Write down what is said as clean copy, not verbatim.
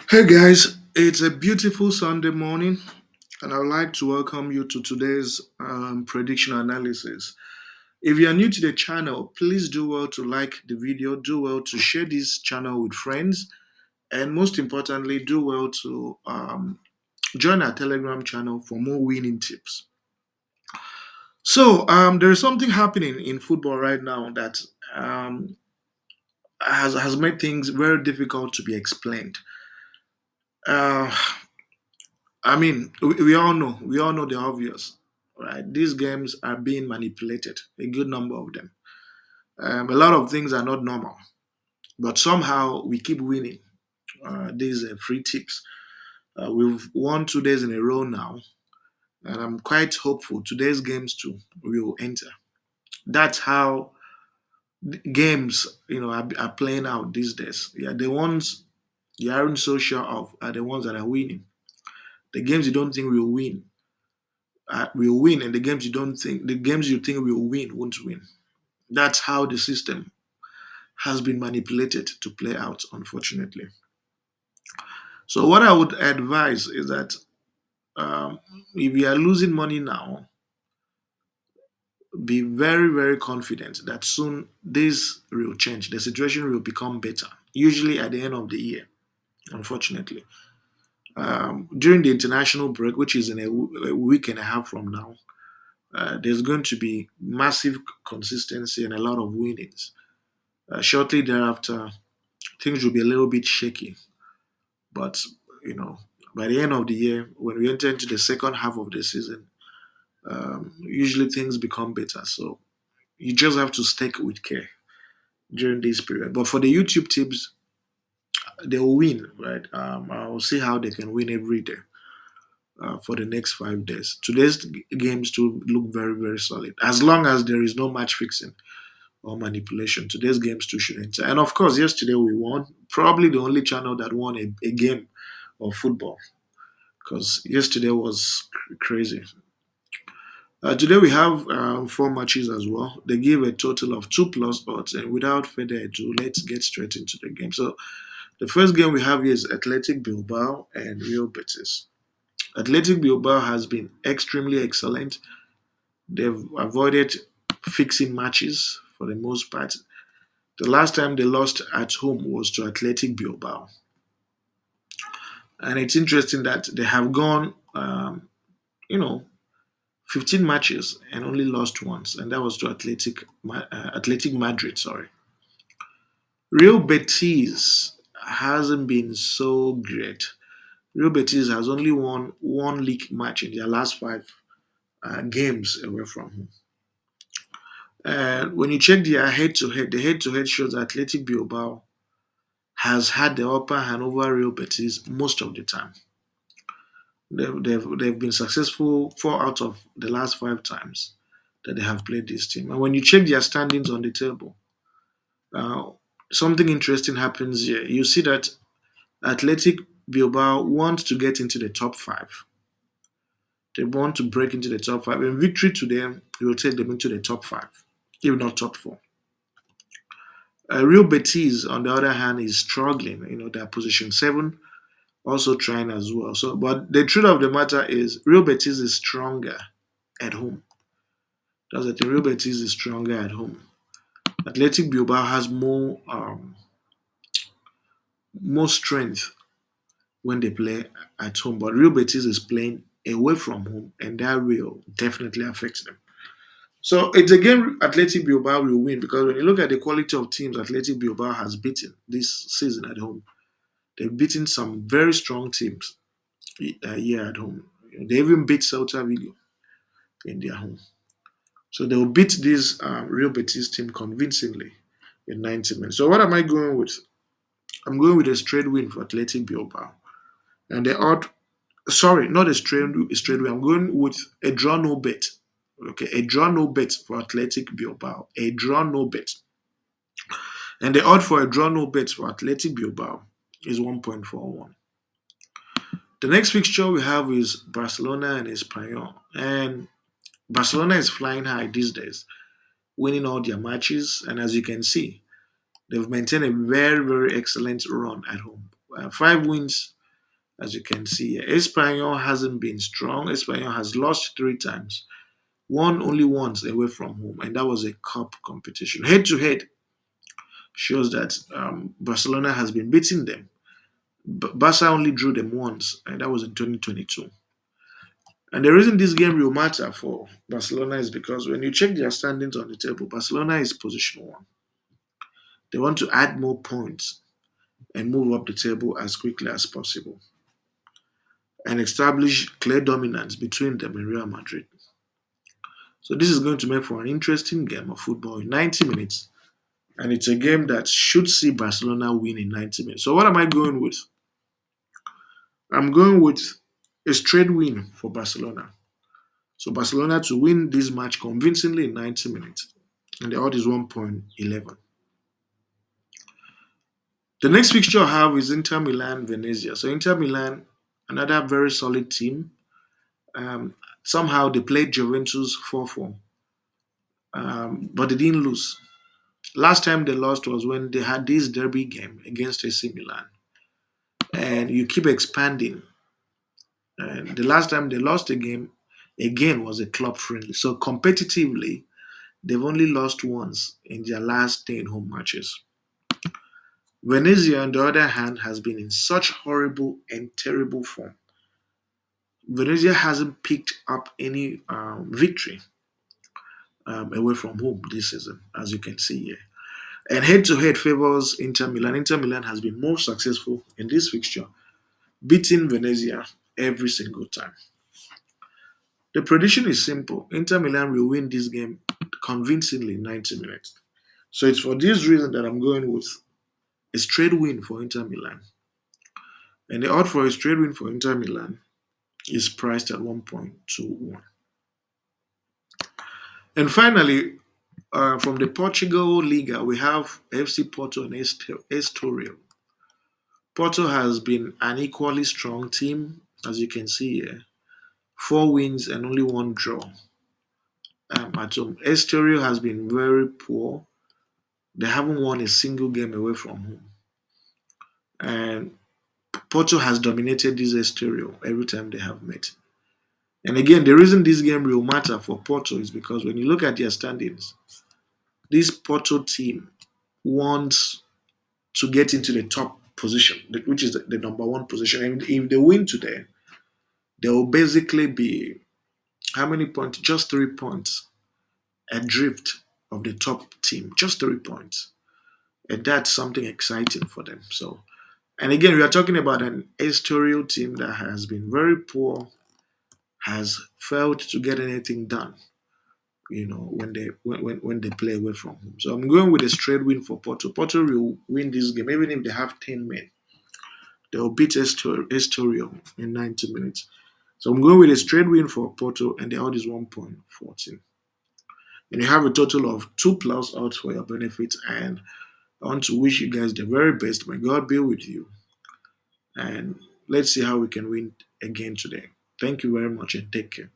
Hey guys, it's a beautiful Sunday morning, and I would like to welcome you to today's prediction analysis. If you are new to the channel, please do well to like the video, do well to share this channel with friends, and most importantly, do well to join our Telegram channel for more winning tips. So, there is something happening in football right now that um, has made things very difficult to be explained. Uh, we all know the obvious, right? These games are being manipulated, a good number of them. A lot of things are not normal, but somehow we keep winning. These free tips. We've won 2 days in a row now, and I'm quite hopeful today's games too will enter. That's how games, are playing out these days. Yeah, the ones you aren't so sure of are the ones that are winning. The games you don't think will win, and the games you think will win won't win. That's how the system has been manipulated to play out, unfortunately. So, what I would advise is that if you are losing money now, be very, very confident that soon this will change. The situation will become better, usually at the end of the year, unfortunately. During the international break, which is in a week and a half from now, there's going to be massive consistency and a lot of winnings. Shortly thereafter, things will be a little bit shaky. But you know, by the end of the year, when we enter into the second half of the season, usually things become better. So you just have to stick with care during this period. But for the YouTube tips, they'll win, right? I'll see how they can win every day for the next 5 days. Today's games to look very, very solid. As long as there is no match fixing or manipulation, today's games too should enter. And of course, yesterday we won. Probably the only channel that won a game of football because yesterday was crazy. Today we have four matches as well. They give a total of two plus odds, and without further ado, let's get straight into the game. So the first game we have here is Athletic Bilbao and Real Betis. Athletic Bilbao has been extremely excellent. They've avoided fixing matches for the most part. The last time they lost at home was to Athletic Bilbao, and it's interesting that they have gone, you know, 15 matches and only lost once, and that was to Athletic Madrid. Sorry, Real Betis hasn't been so great. Real Betis has only won one league match in their last five games away from home. And when you check their head-to-head, the head-to-head shows that Athletic Bilbao has had the upper hand over Real Betis most of the time. They've been successful 4 out of the last 5 times that they have played this team. And when you check their standings on the table, uh, something interesting happens here. You see that Athletic Bilbao wants to get into the top five. They want to break into the top five, and victory to them will take them into the top five, if not top four. Real Betis, on the other hand, is struggling. They're position seven, also trying as well. So, but the truth of the matter is, Real Betis is stronger at home. That's the thing. Real Betis is stronger at home. Athletic Bilbao has more strength when they play at home, but Real Betis is playing away from home, and that will definitely affect them. So it's a game Athletic Bilbao will win because when you look at the quality of teams Athletic Bilbao has beaten this season at home, they've beaten some very strong teams here at home. They even beat Celta Vigo in their home. So they'll beat this Real Betis team convincingly in 90 minutes. So what am I going with? I'm going with a straight win for Athletic Bilbao. And the odd, sorry, not a straight win. I'm going with a draw no bet. Okay, a draw no bet for Athletic Bilbao. A draw no bet. And the odd for a draw no bet for Athletic Bilbao is 1.41. The next fixture we have is Barcelona and Espanyol. And Barcelona is flying high these days, winning all their matches. And as you can see, they've maintained a very, very excellent run at home. 5 wins as you can see here. Espanyol hasn't been strong. Espanyol has lost three times, won only once away from home, and that was a cup competition. Head to head shows that Barcelona has been beating them. Barca only drew them once, and that was in 2022. And the reason this game will matter for Barcelona is because when you check their standings on the table, Barcelona is position one. They want to add more points and move up the table as quickly as possible and establish clear dominance between them and Real Madrid. So this is going to make for an interesting game of football in 90 minutes. And it's a game that should see Barcelona win in 90 minutes. So what am I going with? I'm going with a straight win for Barcelona. So Barcelona to win this match convincingly in 90 minutes. And the odd is 1.11. The next fixture I have is Inter Milan Venezia. So Inter Milan, another very solid team. Um, Somehow they played Juventus 4-4, but they didn't lose. Last time they lost was when they had this derby game against AC Milan. And you keep expanding. And the last time they lost a game, again, was a club friendly. So competitively, they've only lost once in their last 10 home matches. Venezia, on the other hand, has been in such horrible and terrible form. Venezia hasn't picked up any victory away from home this season, as you can see here. And head to head favors Inter Milan. Inter Milan has been more successful in this fixture, beating Venezia every single time. The prediction is simple. Inter Milan will win this game convincingly in 90 minutes. So it's for this reason that I'm going with a straight win for Inter Milan. And the odd for a straight win for Inter Milan is priced at 1.21. And finally, from the Portugal Liga, we have FC Porto and Estoril. Porto has been an equally strong team, as you can see here. Four wins and only one draw. At home, Estoril has been very poor. They haven't won a single game away from home. And Porto has dominated this Estoril every time they have met. And again, the reason this game will matter for Porto is because when you look at their standings, this Porto team wants to get into the top position, which is the number one position. And if they win today, they will basically be how many points? Just 3 points adrift of the top team. Just 3 points. And that's something exciting for them. So, and again, we are talking about an Estoril team that has been very poor, has failed to get anything done. When they play away from home. So I'm going with a straight win for Porto. Porto will win this game, even if they have 10 men. They'll beat Estoril in 90 minutes. So I'm going with a straight win for Porto, and the odd is 1.14. And you have a total of 2+ odds for your benefit. And I want to wish you guys the very best. May God be with you. And let's see how we can win again today. Thank you very much and take care.